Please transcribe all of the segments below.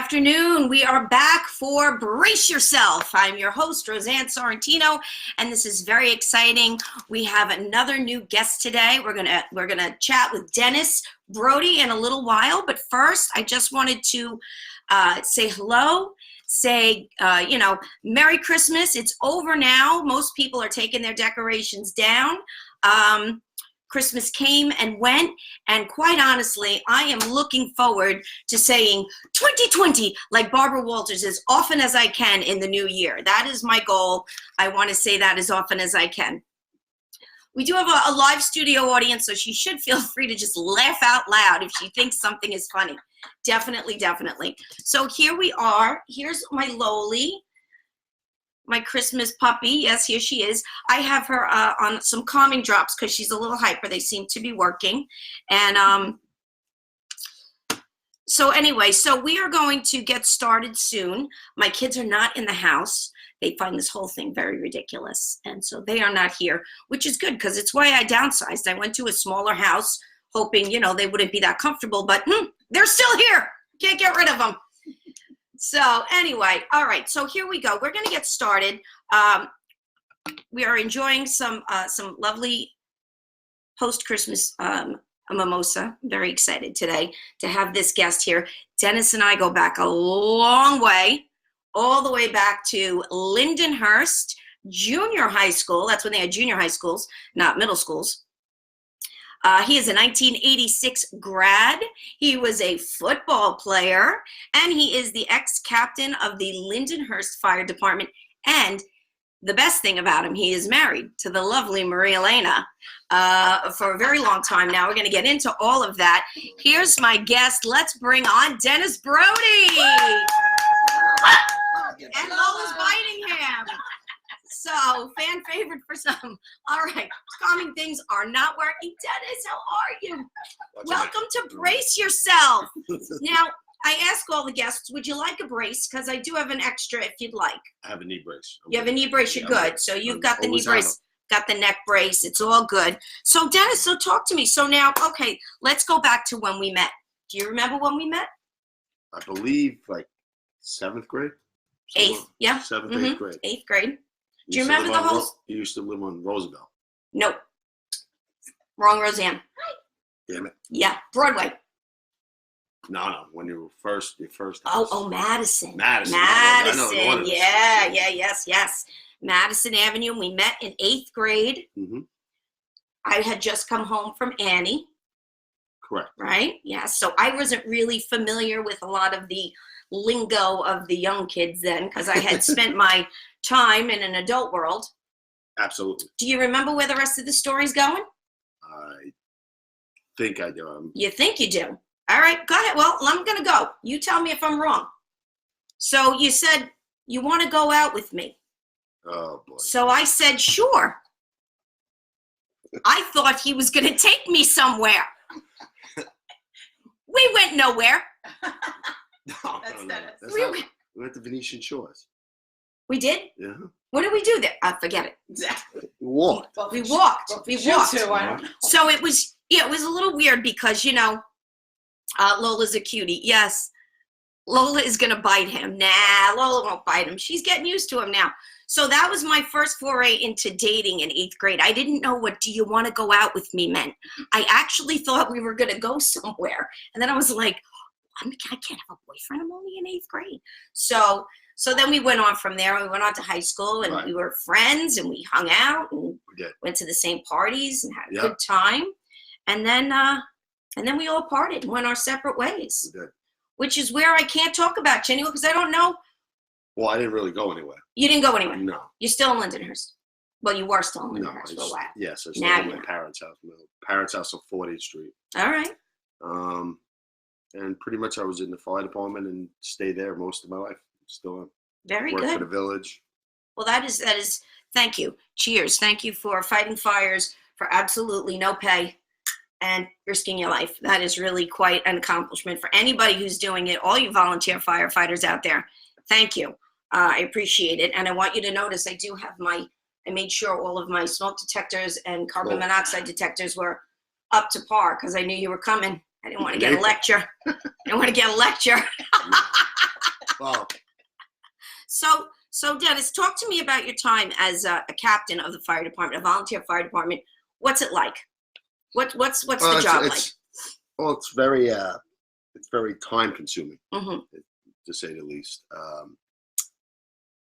afternoon. We are back for Brace Yourself. I'm your host, Roseanne Sorrentino, and this is very exciting. We have another new guest today. We're gonna chat with Dennis Brody in a little while, but first, I just wanted to say hello. Say, Merry Christmas. It's over now. Most people are taking their decorations down. Christmas came and went, and quite honestly, I am looking forward to saying 2020 like Barbara Walters as often as I can in the new year. That is my goal. I want to say that as often as I can. We do have a live studio audience, so she should feel free to just laugh out loud if she thinks something is funny. Definitely, definitely. So here we are. Here's my Loli, my Christmas puppy. Yes, here she is. I have her on some calming drops because she's a little hyper. They seem to be working. And so anyway, so we are going to get started soon. My kids are not in the house. They find this whole thing very ridiculous. And so they are not here, which is good because it's why I downsized. I went to a smaller house hoping, they wouldn't be that comfortable, but they're still here. Can't get rid of them. So anyway, all right, so here we go. We're going to get started. We are enjoying some lovely post-Christmas mimosa. Very excited today to have this guest here. Dennis and I go back a long way, all the way back to Lindenhurst Junior High School. That's when they had junior high schools, not middle schools. He is a 1986 grad. He was a football player, and he is the ex-captain of the Lindenhurst Fire Department. And the best thing about him, he is married to the lovely Maria Elena for a very long time now. We're going to get into all of that. Here's my guest. Let's bring on Dennis Brody. And Lola's biting him. So, fan favorite for some. All right, calming things are not working. Dennis, how are you? Welcome to Brace Yourself. Now, I ask all the guests, would you like a brace? Because I do have an extra if you'd like. I have a knee brace. You have a knee brace, you're good. So you've got the knee brace, got the neck brace. It's all good. So, Dennis, so talk to me. So now, okay, let's go back to when we met. Do you remember when we met? I believe like 7th grade. Eighth, yeah. 7th, 8th grade. 8th grade. Do you remember the whole? You used to live on Roosevelt. Nope. Wrong, Roseanne. Damn it. Yeah, Broadway. No. When you were first, your first house. Oh, Madison. Madison. Yes. Madison Avenue. We met in 8th grade. Mm-hmm. I had just come home from Annie. Correct. Right? Yeah. So I wasn't really familiar with a lot of the lingo of the young kids then because I had spent my time in an adult world. Absolutely. Do you remember where the rest of the story's going? I think I do. You think you do? All right, go ahead. Well, I'm going to go. You tell me if I'm wrong. So you said you want to go out with me. Oh, boy. So I said, sure. I thought he was going to take me somewhere. We went nowhere. No. We went to Venetian Shores. We did? Yeah. What did we do there? Forget it. Exactly. We walked. We walked. So it was a little weird because, Lola's a cutie. Yes. Lola is going to bite him. Nah, Lola won't bite him. She's getting used to him now. So that was my first foray into dating in 8th grade. I didn't know what do you want to go out with me meant. I actually thought we were going to go somewhere. And then I was like, I can't have a boyfriend. I'm only in 8th grade. So then we went on from there. We went on to high school, and we were friends, and we hung out, and went to the same parties, and had a good time. And then we all parted and went our separate ways. We did. Which is where I can't talk about you anymore because I don't know. Well, I didn't really go anywhere. You didn't go anywhere? No. You're still in Lindenhurst. Well, you were still in Lindenhurst for a while. Yes, I still in my parents' house. My parents' house on 40th Street. All right. And pretty much I was in the fire department and stayed there most of my life. Still very work good for the village. Well, that is. Thank you. Cheers. Thank you for fighting fires for absolutely no pay and risking your life. That is really quite an accomplishment for anybody who's doing it. All you volunteer firefighters out there, thank you. I appreciate it. And I want you to notice I do have I made sure all of my smoke detectors and carbon monoxide detectors were up to par because I knew you were coming. I didn't want to get a lecture. Well, So Dennis, talk to me about your time as a captain of the fire department, a volunteer fire department. What's it like? What's the job like? Well, it's very time consuming, to say the least.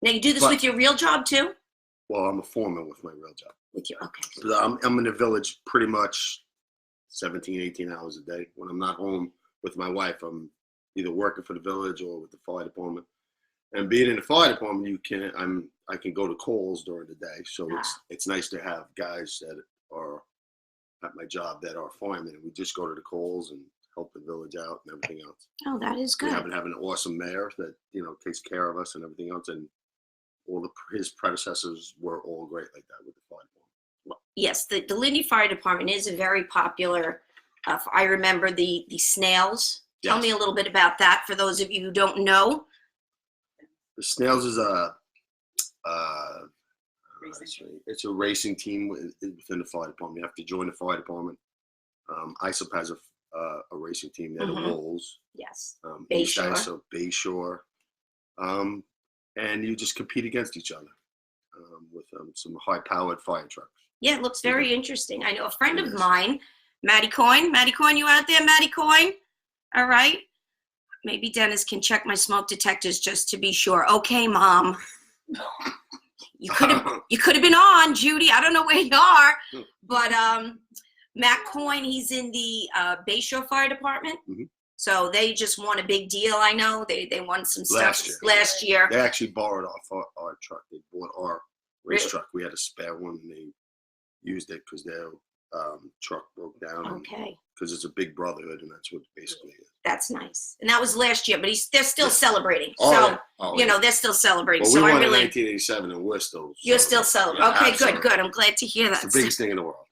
Now you do this with your real job too? Well, I'm a foreman with my real job. With your okay. But I'm in the village pretty much 17, 18 hours a day. When I'm not home with my wife, I'm either working for the village or with the fire department. And being in the fire department, I can go to calls during the day. So it's nice to have guys that are at my job that are firemen, and we just go to the calls and help the village out and everything else. Oh, that is good. We happen to have an awesome mayor that takes care of us and everything else, and his predecessors were all great like that with the fire department. Well, yes, the Lindy Fire Department is a very popular. I remember the snails. Yes. Tell me a little bit about that for those of you who don't know. The Snails is it's a racing team within the fire department. You have to join the fire department. ISOP has a racing team. They're the Wolves. Yes. Bayshore. ISOP, Bayshore. And you just compete against each other with some high-powered fire trucks. Yeah, it looks very interesting. I know a friend of mine, Maddie Coyne. Maddie Coyne, you out there, Maddie Coyne? All right. Maybe Dennis can check my smoke detectors just to be sure. Okay, Mom. You could have been on, Judy. I don't know where you are, but Matt Coyne, he's in the Bayshore Fire Department. So they just won a big deal. I know they won some stuff last year. They actually borrowed our truck. They bought our race truck. We had a spare one, and they used it because their truck broke down. Okay. Because it's a big brotherhood, and that's what it basically is. That's nice. And that was last year, but they're still celebrating. Oh, so, they're still celebrating. Well, so we I won really, in 1987, and we're still. You're still celebrating. Okay, absolutely. Good. I'm glad to hear that. It's the biggest thing in the world.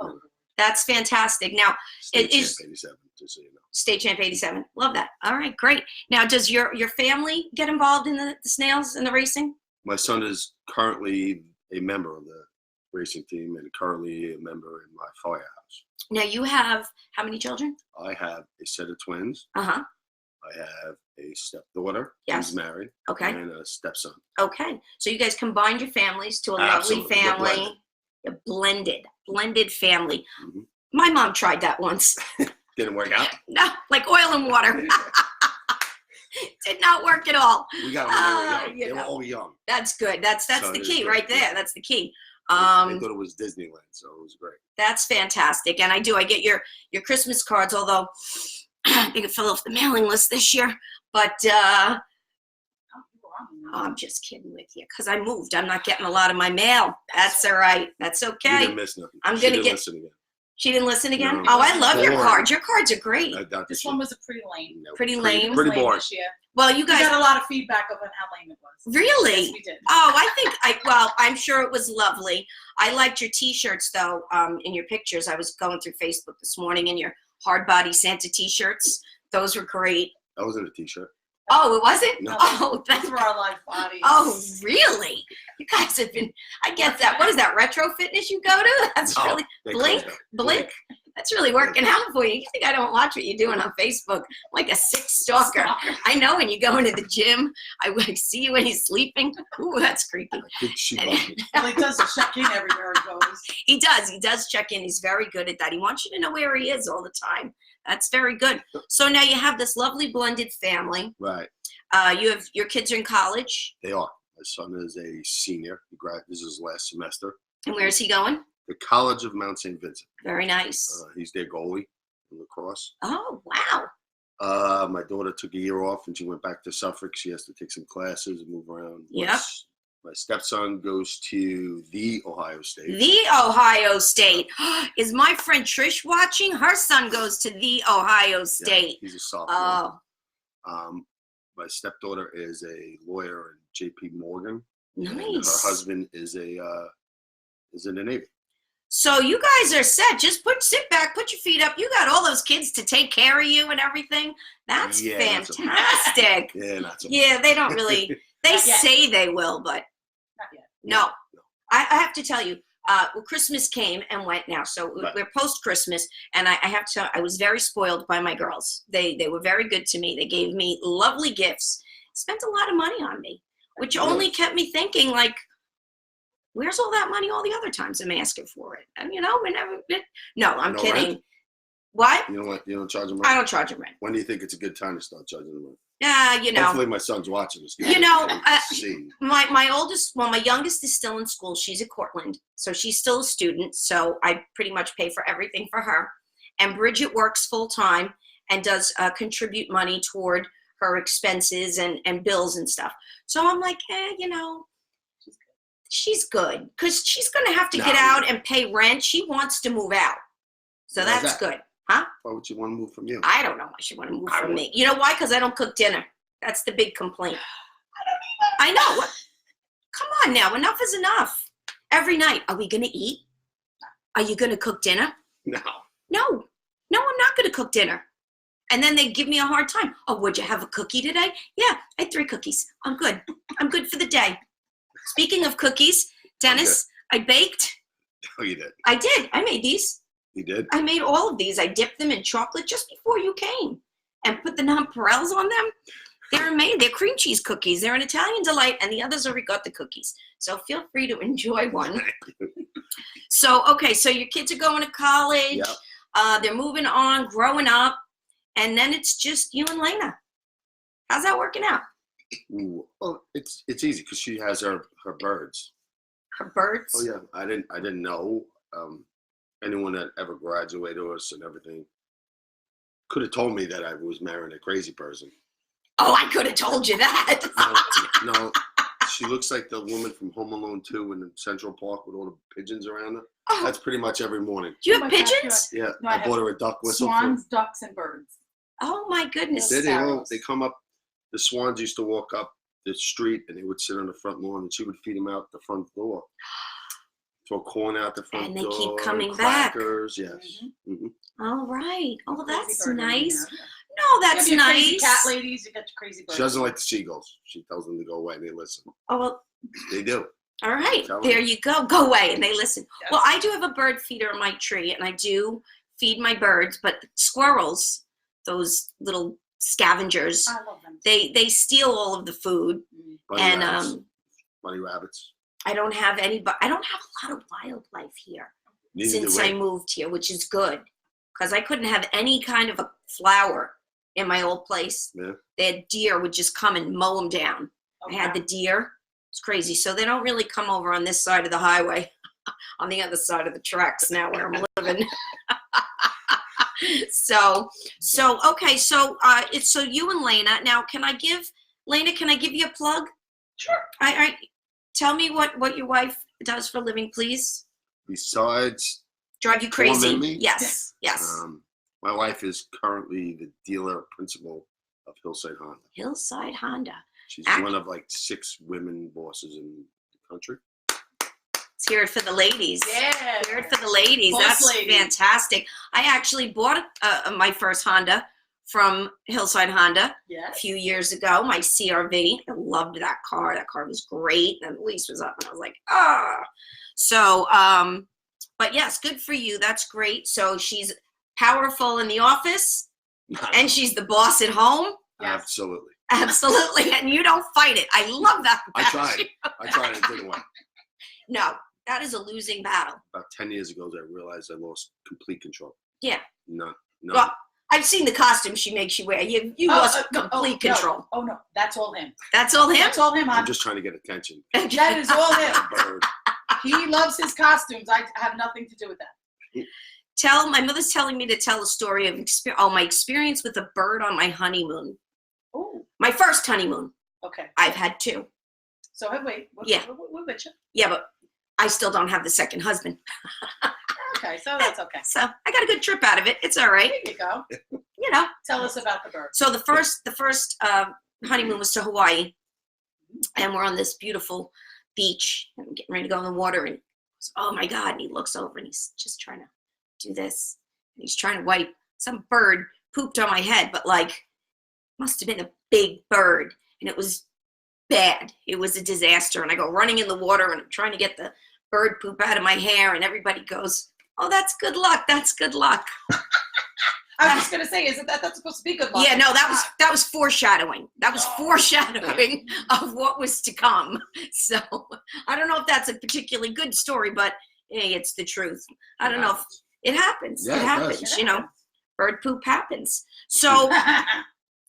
That's fantastic. Now, State champ 87, just so you know. State champ 87. Love that. All right, great. Now, does your family get involved in the snails and the racing? My son is currently a member of the racing team and currently a member in my firehouse. Now, you have how many children? I have a set of twins. I have a stepdaughter who's married. Okay. And a stepson. Okay. So you guys combined your families to a lovely family. A blended family. My mom tried that once. Didn't work out? No, like oil and water. Did not work at all. We got them when they were young. They were all young. That's good. That's so the key right there. That's the key. They thought it was Disneyland, so it was great. That's fantastic. And I get your Christmas cards, although I think it fell off the mailing list this year. But I'm just kidding with you because I moved. I'm not getting a lot of my mail. That's all right. That's okay. You didn't miss nothing. I'm going to get. Listen again. She didn't listen again? No. Oh, I love your cards. Your cards are great. This one was a pretty lame. No, pretty lame. Pretty boring. This year. Well, you guys got a lot of feedback on how lame it was. Really? Yes, we did. Oh, I'm sure it was lovely. I liked your T-shirts though. In your pictures, I was going through Facebook this morning, and your hard body Santa T-shirts. Those were great. That wasn't a T-shirt. Oh, it wasn't? No. Oh, those were our live bodies. Oh, really? You guys have been. I get that. What is that? Retro fitness you go to? That's really blink. That's really working out for you. You think I don't watch what you're doing on Facebook? I'm like a sick stalker. I know when you go into the gym, I see you when he's sleeping. Ooh, that's creepy. Well, he does check in everywhere he goes. He does check in. He's very good at that. He wants you to know where he is all the time. That's very good. So now you have this lovely blended family. Right. You have your kids are in college. They are. My son is a senior. This is his last semester. And where is he going? The College of Mount St. Vincent. Very nice. He's their goalie in lacrosse. Oh, wow. My daughter took a year off and she went back to Suffolk. She has to take some classes and move around. Yep. My stepson goes to the Ohio State. The Ohio State. Is my friend Trish watching? Her son goes to the Ohio State. Yeah, he's a sophomore. Oh. My stepdaughter is a lawyer in J.P. Morgan. Nice. And her husband is in the Navy. So you guys are set. Just sit back, put your feet up. You got all those kids to take care of you and everything. That's fantastic. Not so yeah, they don't really. They say they will, but not yet. No. I have to tell you. Christmas came and went now, so we're post-Christmas, and I have to tell you, I was very spoiled by my girls. They were very good to me. They gave me lovely gifts, spent a lot of money on me, which Really? only kept me thinking, like, where's all that money all the other times I'm asking for it? And, no, I'm No kidding. rent? What? You know what? You don't charge them I rent? don't charge them rent. When do you think it's a good time to start charging them rent? Yeah, Hopefully my son's watching this. See. My youngest is still in school. She's at Cortland, so she's still a student. So I pretty much pay for everything for her. And Bridget works full time and does contribute money toward her expenses and bills and stuff. So I'm like, she's good because she's going to have to get out and pay rent. She wants to move out, so Why is that's that? good. Huh? Why would you want to move from you? I don't know why she want to move from me. You know why? Because I don't cook dinner. That's the big complaint. I know. Come on now. Enough is enough. Every night, are we going to eat? Are you going to cook dinner? No. No, I'm not going to cook dinner. And then they give me a hard time. Oh, would you have a cookie today? Yeah, I had 3 cookies. I'm good. I'm good for the day. Speaking of cookies, Dennis, I baked. Oh, you did? I did. I made these. You did? I made all of these. I dipped them in chocolate just before you came and put the nonpareils on them. They're amazing. They're cream cheese cookies. They're an Italian delight, and the others are ricotta cookies. So feel free to enjoy one. So your kids are going to college. Yep. They're moving on, growing up, and then it's just you and Lena. How's that working out? Ooh, well, it's easy because she has her birds. Her birds? Oh yeah, I didn't know. Anyone that ever graduated us and everything could have told me that I was marrying a crazy person. Oh, I could have told you that. No, she looks like the woman from Home Alone 2 in Central Park with all the pigeons around her. Oh, That's pretty much every morning. do you Oh have my gosh, pigeons? Yeah, No, I I bought her a duck whistle. Swans, ducks, and birds. Oh my goodness. They come up. The swans used to walk up the street and they would sit on the front lawn and she would feed them out the front door. Throw corn out the front And they door. keep coming back. Crackers, yes. Mm-hmm. All right. Oh, that's Crazy bird nice. in there. No, that's You have your crazy nice. cat ladies, you got your crazy birds. She doesn't like the seagulls. She tells them to go away and they listen. Oh, well, They do. all right. Tell There them. you go. Go away and they listen. Yes. Well, I do have a bird feeder on my tree, and I do feed my birds, but squirrels, those little scavengers, I love them. they steal all of the food. Bunny And rabbits. Bunny rabbits. I don't have any, but I don't have a lot of wildlife here Neither since do we. I moved here, which is good because I couldn't have any kind of a flower in my old place. Yeah. They had deer would just come and mow them down. I had the deer. It's crazy. So they don't really come over on this side of the highway, on the other side of the tracks now where I'm living. So it's so you and Lena. Now, can I give you a plug? Sure. I tell me what your wife does for a living, please. Besides, Drive you crazy? Torment me? Yes. my wife is currently the dealer principal of Hillside Honda. Hillside Honda. She's one of like 6 women bosses in the country. Let's hear it for the ladies. Yeah. Hear it for the ladies. Boss That's lady. fantastic. I actually bought my first Honda from Hillside Honda a Yes. few years ago, my CRV. I loved that car. That car was great. And the lease was up and I was like, So, but yes, good for you. That's great. So she's powerful in the office and she's the boss at home. Yes. Absolutely. Absolutely. And you don't fight it. I love that. I tried. And it didn't work. No, that is a losing battle. About 10 years ago, I realized I lost complete control. Yeah. No. Well, I've seen the costume she makes you wear. You lost complete control. Oh no, that's all him. That's all him? That's all him. I'm just trying to get attention. That is all him. Bird. He loves his costumes. I have nothing to do with that. My mother's telling me to tell a story of my experience with a bird on my honeymoon. Oh, My first honeymoon. okay. I've had 2. So wait. Yeah. We're with you. Yeah, but I still don't have the second husband. Okay, so that's okay. So I got a good trip out of it. It's all right. There you go. You know. Tell us about the bird. So the first honeymoon was to Hawaii, and we're on this beautiful beach and getting ready to go in the water, and he goes, oh my God, and he looks over and he's just trying to do this, and he's trying to wipe. Some bird pooped on my head, but like must have been a big bird, and it was bad. It was a disaster, and I go running in the water and I'm trying to get the bird poop out of my hair, and everybody goes, oh, that's good luck. I was just gonna say, isn't that's supposed to be good luck? Yeah, no, that was foreshadowing. That was foreshadowing of what was to come. So I don't know if that's a particularly good story, but hey, it's the truth. I don't know if it happens. Yeah, it it happens. does. You know, bird poop happens. So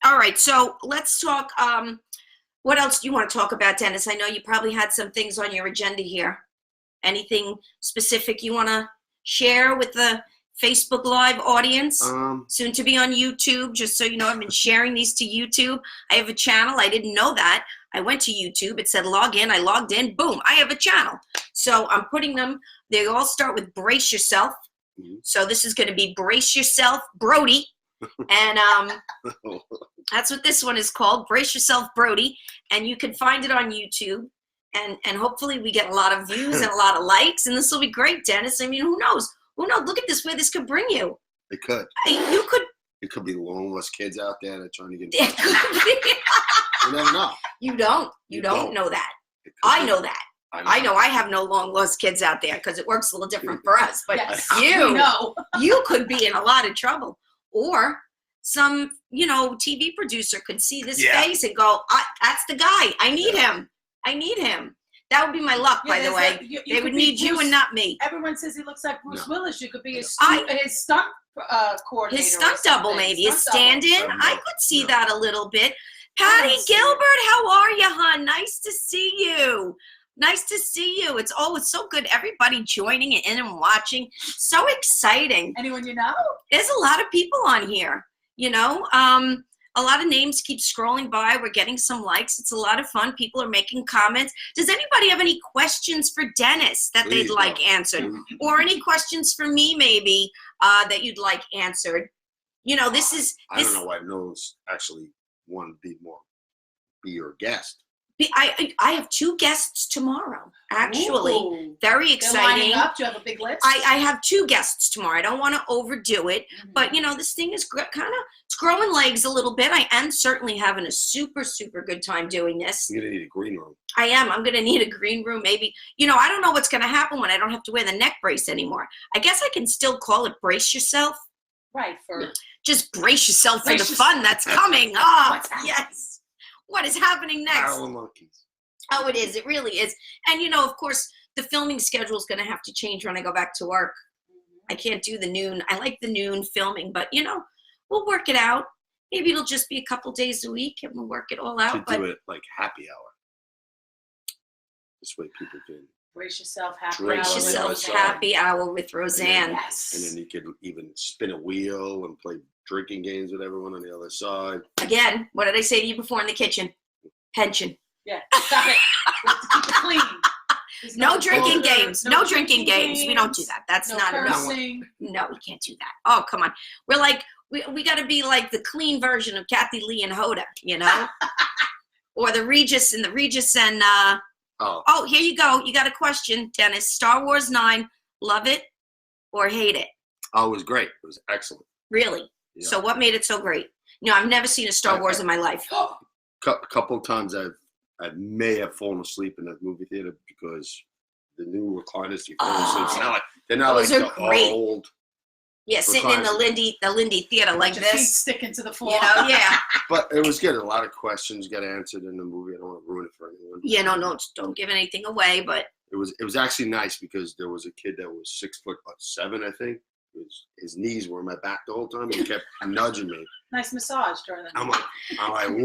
all right, so let's talk. What else do you want to talk about, Dennis? I know you probably had some things on your agenda here. Anything specific you want to share with the Facebook Live audience? Soon to be on YouTube, just so you know, I've been sharing these to YouTube. I have a channel. I didn't know that. I went to YouTube. It said log in. I logged in. Boom, I have a channel. So I'm putting them. They all start with Brace Yourself. So this is going to be Brace Yourself Brody. And that's what this one is called, Brace Yourself Brody. And you can find it on YouTube. And hopefully we get a lot of views and a lot of likes. And this will be great, Dennis. I mean, who knows? Who knows? Look at this, where this could bring you. It could. You could. It could be loneless kids out there that are trying to get. It could be. You never know. You don't. You don't know that. I know that. I know I have no long lost kids out there because it works a little different for us. But Yes, you we know. you could be in a lot of trouble. Or some, TV producer could see this face and go, that's the guy. I need him. I need him. That would be my luck, by the way. They would need you and not me. Everyone says he looks like Bruce Willis. You could be his stunt coordinator. His stunt double, maybe. His stand-in. I could see that a little bit. I Patty don't see Gilbert, how are you, hon? Nice to see you. Nice to see you. It's so good. Everybody joining in and watching. So exciting. Anyone you know? There's a lot of people on here. A lot of names keep scrolling by. We're getting some likes. It's a lot of fun. People are making comments. Does anybody have any questions for Dennis that they'd like answered? Or any questions for me, maybe, that you'd like answered? This is... I don't know why no one's actually want to be your guest. I have 2 guests tomorrow, actually. Ooh. Very They're exciting. lining up. Do you have a big list? I have 2 guests tomorrow. I don't want to overdo it, but this thing is it's growing legs a little bit. I am certainly having a super, super good time doing this. You're going to need a green room. I am. I'm going to need a green room, maybe. I don't know what's going to happen when I don't have to wear the neck brace anymore. I guess I can still call it Brace Yourself. Right. Just brace yourself for the Brace fun that's coming. Oh, What's happening? yes. What is happening next? Carol monkeys. Oh, it is. It really is. And, of course, the filming schedule is going to have to change when I go back to work. I can't do the noon. I like the noon filming, but, we'll work it out. Maybe it'll just be a couple days a week and we'll work it all out. Should do it like happy hour. This way people can. Brace yourself, happy Brace hour. Brace with yourself, Roseanne. happy hour with Roseanne. Yes. And then you could even spin a wheel and play drinking games with everyone on the other side. Again, what did I say to you before in the kitchen? Pension. Yeah, stop it. We have to keep it clean. There's No drinking vulgar- games. No drinking games. We don't do that. That's No not cursing. No, we can't do that. Oh, come on. We're like, we got to be like the clean version of Kathy Lee and Hoda, or the Regis and oh, here you go. You got a question, Dennis. Star Wars 9, love it or hate it? Oh, it was great. It was excellent. Really? Yeah. So what made it so great? I've never seen a Star Wars in my life. A couple of times I may have fallen asleep in that movie theater because the new recliners you fall asleep. It's not like, they're not Those like are the great. old. Yeah, sitting in the Lindy Theater like Your feet this. sticking to the floor. Yeah. But it was good. A lot of questions got answered in the movie. I don't want to ruin it for anyone. Yeah, no, don't give anything away, but It was actually nice because there was a kid that was 6'7", I think. His knees were in my back the whole time, and he kept nudging me. Nice massage during the I'm like,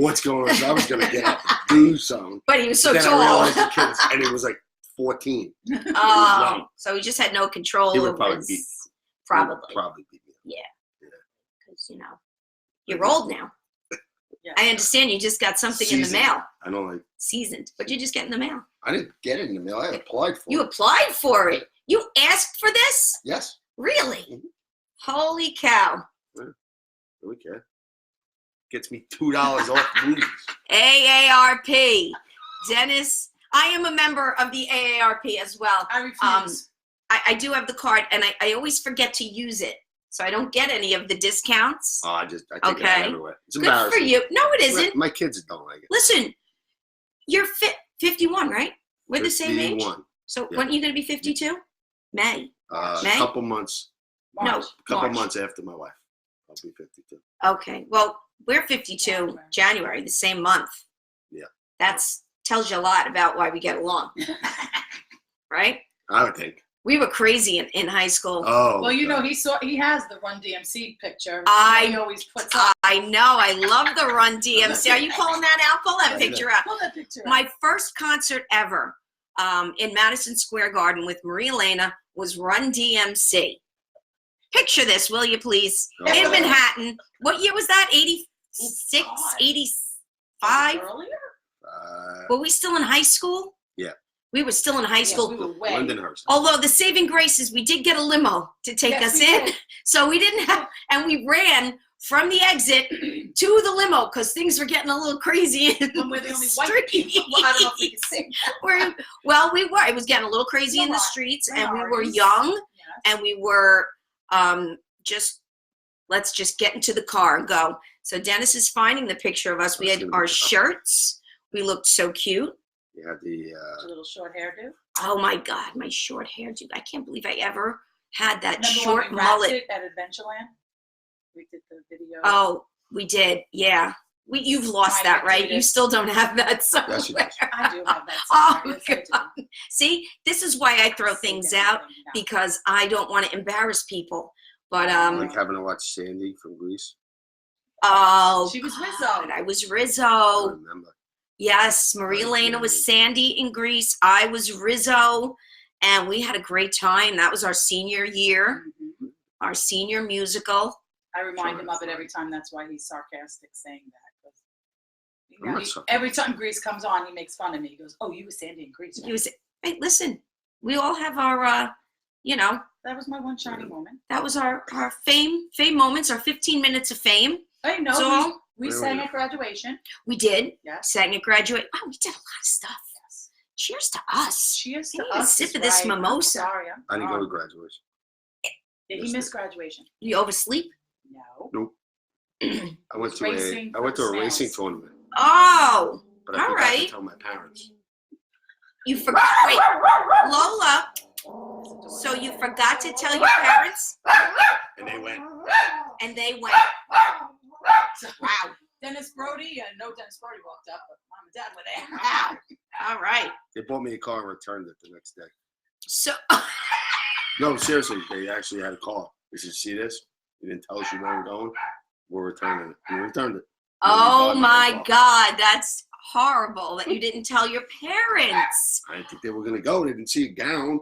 what's going on? So I was gonna get up and do something. but he was so Then I tall. realized the kid, and he was like 14. Oh, so he just had no control. He would of probably his- beat me. Probably. Probably beat me. Yeah. Because, you're old now. Yeah. I understand you just got something in the Seasoned. mail. I know, like, Seasoned. But you just get in the mail. I didn't get it in the mail. I applied for You it. applied for it. You asked for this? Yes. Really? Mhm. Holy cow. Okay. Gets me $2 off movies. AARP. Dennis, I am a member of the AARP as well. I refuse. I do have the card, and I always forget to use it. So I don't get any of the discounts. Oh, I take it Okay. out everywhere. It's Good embarrassing. for you. No, it isn't. My kids don't like it. Listen, you're 51, right? We're the same age. 51. So Yeah. when are you going to be 52? May. A May? couple months. No. March. Couple March. months after my wife. I'll be 52. Okay. Well, we're 52 January, the same month. Yeah. That's tells you a lot about why we get along. Right? I would think. We were crazy in high school. Oh. Well, you know, God. he has the Run DMC picture. I- He always puts up. I know. I love the Run DMC. Are you pulling that out? Pull that picture out. Pull that picture out. My first concert ever in Madison Square Garden with Marie Elena was Run DMC. Picture this, will you please? Oh. In Manhattan. What year was that? 86, God. 85? Earlier? Were we still in high school? Yeah. We were still in high school. We were way. Lindenhurst. Although the saving grace is we did get a limo to take Yes, us we in. did. So we didn't have, and we ran from the exit to the limo because things were getting a little crazy in When we're the only white street. people. Well, I don't know if we can sing that. We were. It was getting a little crazy in the streets, and we were Minorities. young, Yes. and we were let's just get into the car and go. So Dennis is finding the picture of us. We had our shirts. We looked so cute. You had the. A little short hairdo. Oh my God, my short hair, dude. I can't believe I ever had that Remember short when we wrapped mullet. it at Adventureland? We did the video. Oh, we did. Yeah. You've lost My that, right? You Exodus. still don't have that somewhere. Yes, you do. I do have that. Oh, somewhere. Yes, I do. See, this is why I throw See things that out thing down. because I don't want to embarrass people. But Like having to watch Sandy from Greece. oh, She was Rizzo. God, I was I Rizzo. remember. Yes, Marie Elena was Sandy in Greece. I was Rizzo, and we had a great time. That was our senior year, Mhm. our senior musical. I remind him of it every time. That's why he's sarcastic saying that. 'Cause, you I'm know, not sarcastic. every time Grease comes on, he makes fun of me. He goes, "Oh, you were Sandy in Grease." He Right? was. Hey, listen, we all have our, That was my one shining moment. that was our fame moments, our 15 minutes of fame. I know. So we Where sang were at graduation. we did. Yes. Sang at graduate. Wow, we did a lot of stuff. Yes. Cheers to us. Cheers I to need a us. sip is of this right. I'm mimosa. sorry. I didn't go to graduation. Did he miss graduation? You oversleep? No. Nope. I went to Racing a for racing snails. tournament, Oh, but I All forgot right. to tell my parents. you forgot. Wait, Lola. So you forgot to tell your parents, And they went. and they went. Wow. Dennis Brody, no Dennis Brody walked up, but mom and dad were there. Wow. All right. They bought me a car and returned it the next day. So. No, seriously, they actually had a car. They said, "See this? You didn't tell us you weren't going. We're returning it." And we returned it. Oh my God. God, that's horrible that you didn't tell your parents. I didn't think they were gonna go. They didn't see a gown.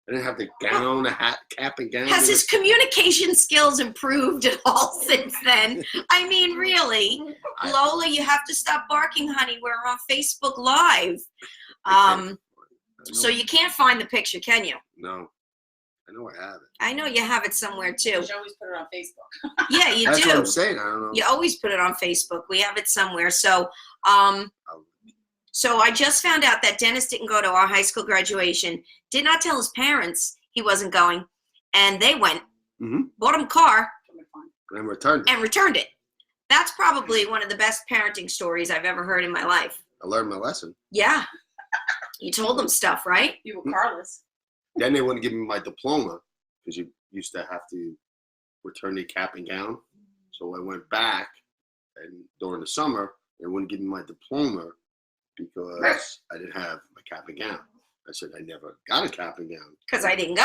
I didn't have the gown, a hat, cap, and gown. Has his communication skills improved at all since then? I mean, really, Lola, you have to stop barking, honey. We're on Facebook Live. So you can't find the picture, can you? No, I know I have it. I know you have it somewhere too. You always put it on Facebook. Yeah, you That's do. what I'm saying. I don't know. You always put it on Facebook. We have it somewhere. So, so I just found out that Dennis didn't go to our high school graduation. Did not tell his parents he wasn't going, and they went, bought him a car, And returned it. and returned it. That's probably one of the best parenting stories I've ever heard in my life. I learned my lesson. Yeah, you told them stuff, right? You were Carlos. Then they wouldn't give me my diploma because you used to have to return the cap and gown. So I went back, and during the summer, they wouldn't give me my diploma because I didn't have my cap and gown. I said I never got a cap and gown Because I didn't go.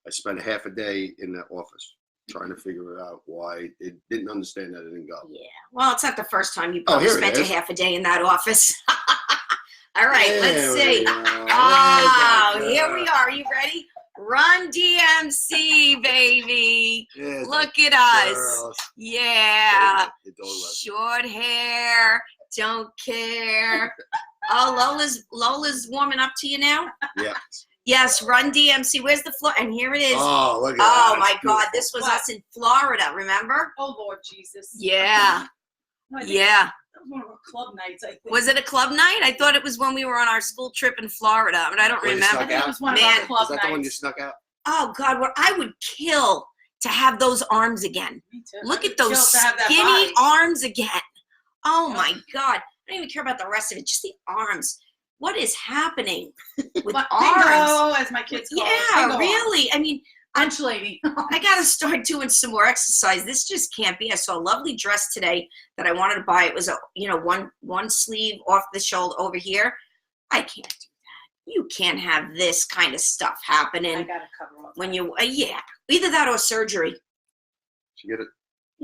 I spent a half a day in that office trying to figure out why they didn't understand that I didn't go. Yeah. Well, it's not the first time you Oh, probably here it spent a is. half a day in that office. All right, let's There see. we go. Oh, There we here go. we are. Are you ready? Run DMC, baby. Yes, Look at us. girls. Yeah. They don't love me. Short hair. Don't care. Oh, Lola's warming up to you now? Yeah. Yes, Run DMC. Where's the floor? And here it is. Oh, look at Oh that. my That's God, beautiful. this was What? us in Florida, remember? Oh, Lord Jesus. Yeah. No, I think Yeah. That was one of our club nights, I think. Was it a club night? I thought it was when we were on our school trip in Florida, but I don't When you remember. I think it was one of Man. our club Is that the one you nights. snuck out? Oh God, what I would kill to have those arms again. Me too. Look I at would those kill to have that skinny body. arms again. Oh Yeah. my God. I don't even care about the rest of it, just the arms. What is happening with But arms? bingo, as my kids call it. Yeah, Bingo really. I mean, Lunch lady. I got to start doing some more exercise. This just can't be. I saw a lovely dress today that I wanted to buy. It was a, one sleeve off the shoulder over here. I can't do that. You can't have this kind of stuff happening I gotta cover all when you, either that or surgery. You get it.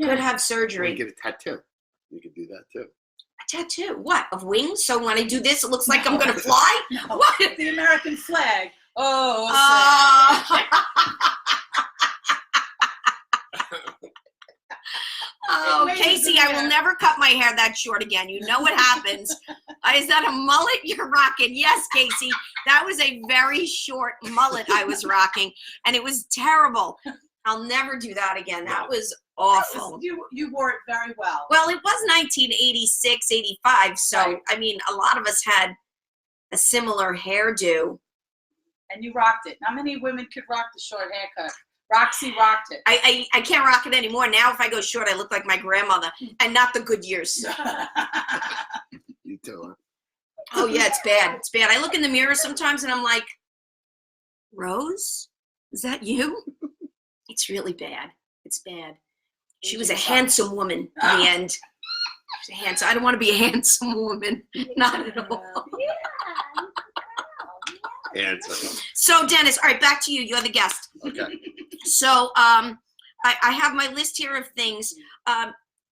Could have Or surgery. you get a tattoo. You could do that too. A tattoo? What? Of wings? So when I do this, it looks like I'm going to fly? No, What? the American flag. Oh, Oh, It may Casey, be I will there. never cut my hair that short again. You know what happens. Is that a mullet you're rocking? Yes, Casey. That was a very short mullet I was rocking, and it was terrible. I'll never do that again. That was awful. You wore it very well. Well, it was 1986, 85, so, Right. I mean, a lot of us had a similar hairdo. And you rocked it. Not many women could rock the short haircut. Roxy rocked it. I can't rock it anymore. Now if I go short, I look like my grandmother, and not the good years. You too, huh? Oh, yeah, it's bad. It's bad. I look in the mirror sometimes, and I'm like, Rose? Is that you? It's really bad. It's bad. She was a handsome woman in the end. She was a handsome. I don't want to be a handsome woman. Not at all. Handsome. So, Dennis, all right, back to you. You're the guest. Okay. So, I have my list here of things.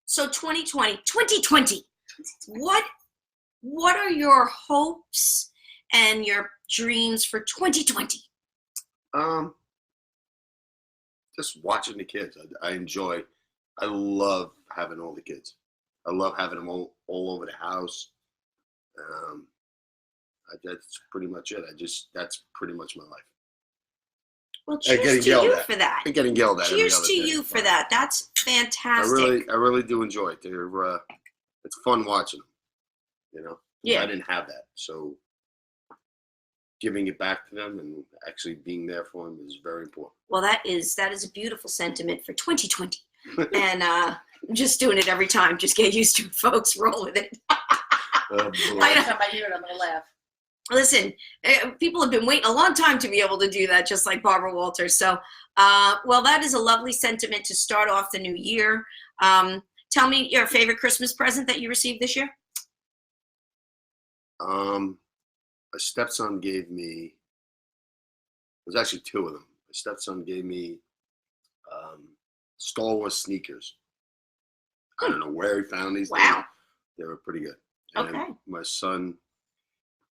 So 2020, what are your hopes and your dreams for 2020? Just watching the kids. I love having all the kids. I love having them all over the house. That's pretty much it. That's pretty much my life. Well, And getting cheers to yelled you at. for that. And getting yelled at. every Cheers other to day. you for that. That's fantastic. I really do enjoy it. It's fun watching them. You know. Yeah. I didn't have that, so giving it back to them and actually being there for them is very important. Well, that is a beautiful sentiment for 2020. And I'm just doing it every time. Just get used to it, folks. Roll with it. Oh, boy. Every time I hear it, I'm gonna laugh. Listen, people have been waiting a long time to be able to do that, just like Barbara Walters. So, well, that is a lovely sentiment to start off the new year. Tell me your favorite Christmas present that you received this year. A stepson gave me. There's actually two of them. A stepson gave me Star Wars sneakers. I don't know where he found these. Wow. They were pretty good. And Okay. my son,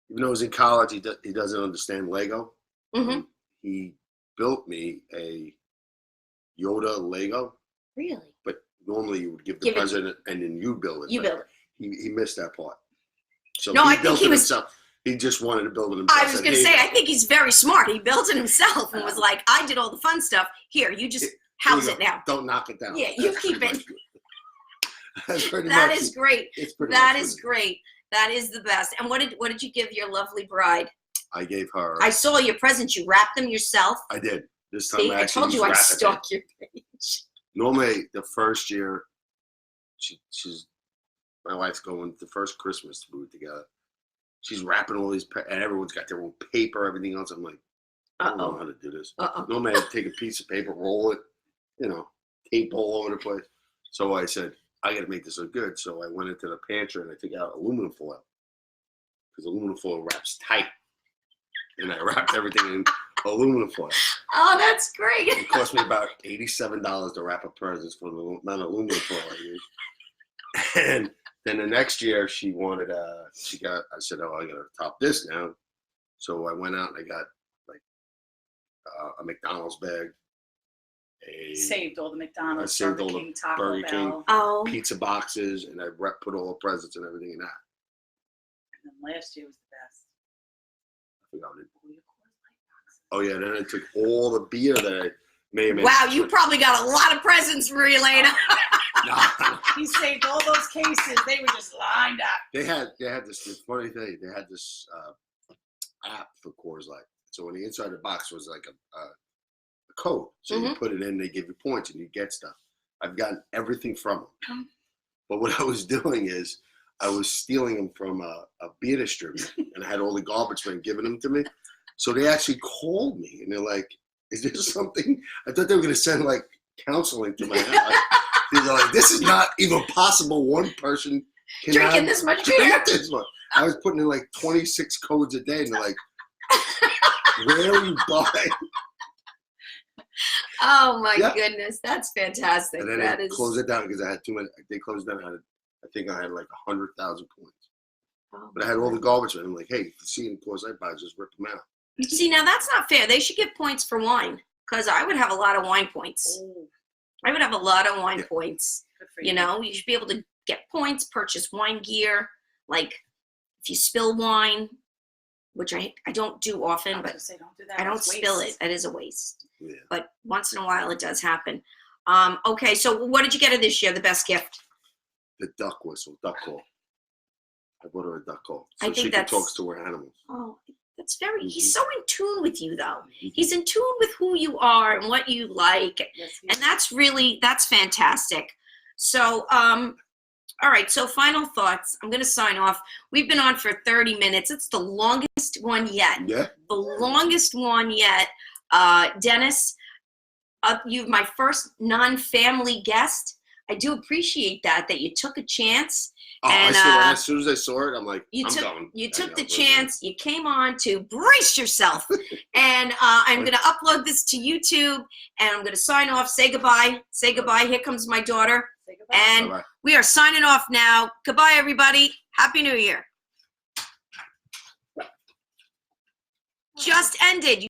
even though he's in college, he doesn't understand Lego. Mm-hmm. He built me a Yoda Lego, Really? but normally you would give the Give it- president and then you build it. You but build it. He missed that part. So No, he I think built he it was- himself. He just wanted to build it himself. I was going to say, I think he's very smart. He built it himself and was like, I did all the fun stuff. Here, you just house it now. Don't knock it down. Yeah, you That's keep pretty it. much- That's pretty That much is it. great. It's pretty That much is it. great. That is the best. And what did you give your lovely bride? I gave her. I saw your presents. You wrapped them yourself. I did. This time See, I actually told you used I'd wrap it. stalk your page. Normally, the first year, she's my wife's going the first Christmas food together. She's wrapping all these, and everyone's got their own paper, everything else. I'm like, I don't know how to do this. Normally, I take a piece of paper, roll it, tape all over the place. So I said, I got to make this look good. So I went into the pantry and I took out aluminum foil because aluminum foil wraps tight, and I wrapped everything in aluminum foil. Oh, that's great. It cost me about $87 to wrap up presents for the amount of aluminum foil I used. And then the next year I said, oh, I got to top this now. So I went out and I got like a McDonald's bag, Saved all the McDonald's, I saved Burger all the King, Taco Burger King. Bell. Oh, pizza boxes, and I put all the presents and everything in that. And then last year was the best. I forgot it. Oh, your Coors Light boxes. Oh yeah, then I took all the beer that I may have made. wow. You probably got a lot of presents for Elena. No. He saved all those cases. They were just lined up. They had this funny thing. They had this app for Coors Light. So on the inside of the box was like a code. So you put it in, they give you points, and you get stuff. I've gotten everything from them. But what I was doing is I was stealing them from a beer distributor, and I had all the garbage men giving them to me. So they actually called me, and they're like, is there something? I thought they were going to send like counseling to my house. They're like, this is not even possible. One person can Drinking this much beer. This much. I was putting in like 26 codes a day, and they're like, where are you buying? Oh my goodness, that's fantastic. And then That they is. closed it down because I had too many. They closed it down. I think I had like 100,000 points. Oh, But I had all the garbage. And I'm like, hey, if you see any course I buy, just rip them out. See, now that's not fair. They should give points for wine because I would have a lot of wine points. Ooh, I would have a lot of wine Yeah. points. good for You know, you should be able to get points, purchase wine gear. Like if you spill wine, which I don't do I often, was but gonna say, don't do that. I don't It's spill waste. it. That is a waste. Yeah. But once in a while it does happen. Okay, so what did you get her this year, the best gift? The duck whistle, duck call. I bought her a duck call. I So think she can that's- talk to her animals. Oh, that's very, he's Mhm. so in tune with you though. Mhm. He's in tune with who you are and what you like. Yes, he And is. that's fantastic. So, all right, so final thoughts. I'm going to sign off. We've been on for 30 minutes. It's the longest one yet. Yeah. The longest one yet. Dennis, you're my first non-family guest. I do appreciate that you took a chance. Oh, And, as soon as I saw it, I'm like, You I'm took going. you I took know, the but- chance. You came on to brace yourself, and I'm going to upload this to YouTube. And I'm going to sign off. Say goodbye. Say goodbye. Here comes my daughter, Say goodbye. and Bye-bye. we are signing off now. Goodbye, everybody. Happy New Year. Just ended.